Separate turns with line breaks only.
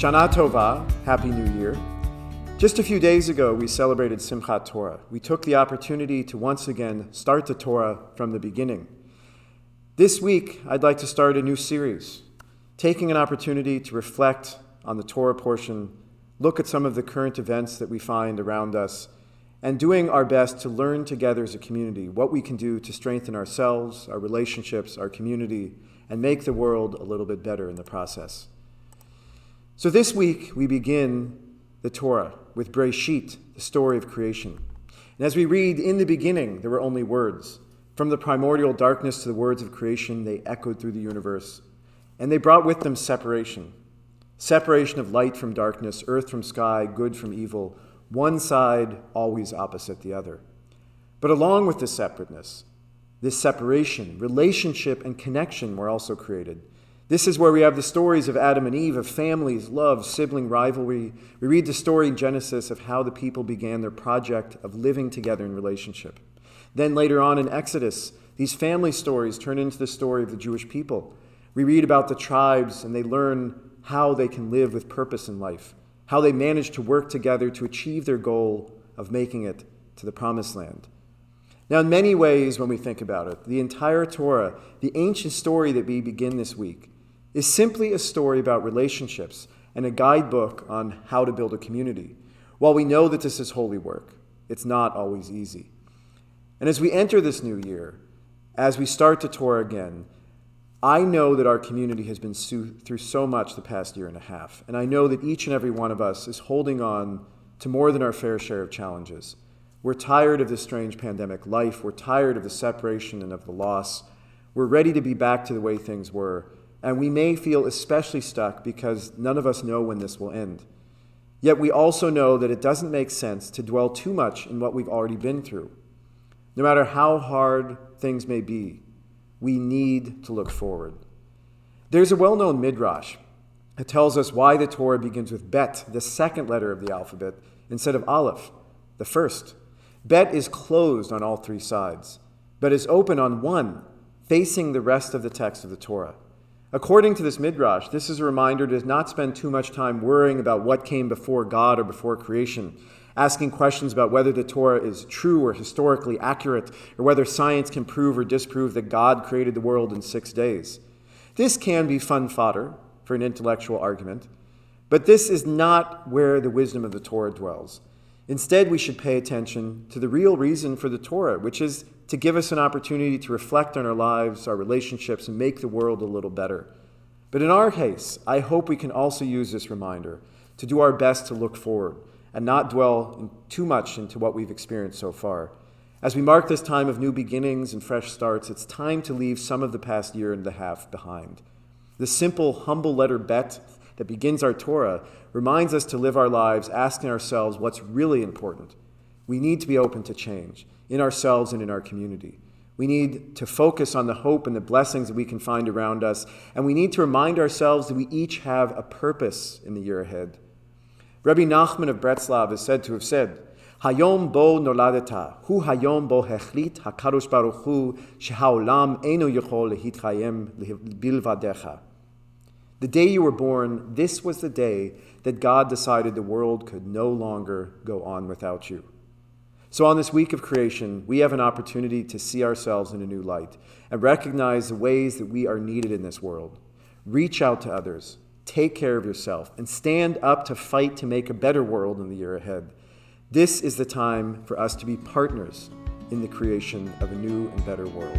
Shana Tova, Happy New Year. Just a few days ago, we celebrated Simchat Torah. We took the opportunity to once again start the Torah from the beginning. This week, I'd like to start a new series, taking an opportunity to reflect on the Torah portion, look at some of the current events that we find around us, and doing our best to learn together as a community what we can do to strengthen ourselves, our relationships, our community, and make the world a little bit better in the process. So this week, we begin the Torah with Bereshit, the story of creation. And as we read, in the beginning, there were only words. From the primordial darkness to the words of creation, they echoed through the universe. And they brought with them separation. Separation of light from darkness, earth from sky, good from evil, one side always opposite the other. But along with this separateness, this separation, relationship and connection were also created. This is where we have the stories of Adam and Eve, of families, love, sibling rivalry. We read the story in Genesis of how the people began their project of living together in relationship. Then later on in Exodus, these family stories turn into the story of the Jewish people. We read about the tribes and they learn how they can live with purpose in life, how they manage to work together to achieve their goal of making it to the promised land. Now, in many ways, when we think about it, the entire Torah, the ancient story that we begin this week, is simply a story about relationships and a guidebook on how to build a community. While we know that this is holy work, it's not always easy. And as we enter this new year, as we start the Torah again, I know that our community has been through so much the past year and a half, and I know that each and every one of us is holding on to more than our fair share of challenges. We're tired of this strange pandemic life. We're tired of the separation and of the loss. We're ready to be back to the way things were. And we may feel especially stuck because none of us know when this will end. Yet we also know that it doesn't make sense to dwell too much in what we've already been through. No matter how hard things may be, we need to look forward. There's a well-known midrash that tells us why the Torah begins with Bet, the second letter of the alphabet, instead of Aleph, the first. Bet is closed on all three sides, but is open on one, facing the rest of the text of the Torah. According to this midrash, this is a reminder to not spend too much time worrying about what came before God or before creation, asking questions about whether the Torah is true or historically accurate, or whether science can prove or disprove that God created the world in 6 days. This can be fun fodder for an intellectual argument, but this is not where the wisdom of the Torah dwells. Instead, we should pay attention to the real reason for the Torah, which is to give us an opportunity to reflect on our lives, our relationships, and make the world a little better. But in our case, I hope we can also use this reminder to do our best to look forward and not dwell too much into what we've experienced so far. As we mark this time of new beginnings and fresh starts, it's time to leave some of the past year and a half behind. The simple, humble letter Bet that begins our Torah reminds us to live our lives asking ourselves what's really important. We need to be open to change in ourselves and in our community. We need to focus on the hope and the blessings that we can find around us, and we need to remind ourselves that we each have a purpose in the year ahead. Rabbi Nachman of Bretzlav is said to have said, Hayom bo noladeta, hu hayom bo hechlit hakadosh baruch hu shehaolam eino yochol lehitrayem bilvadecha. The day you were born, this was the day that God decided the world could no longer go on without you. So on this week of creation, we have an opportunity to see ourselves in a new light and recognize the ways that we are needed in this world. Reach out to others, take care of yourself, and stand up to fight to make a better world in the year ahead. This is the time for us to be partners in the creation of a new and better world.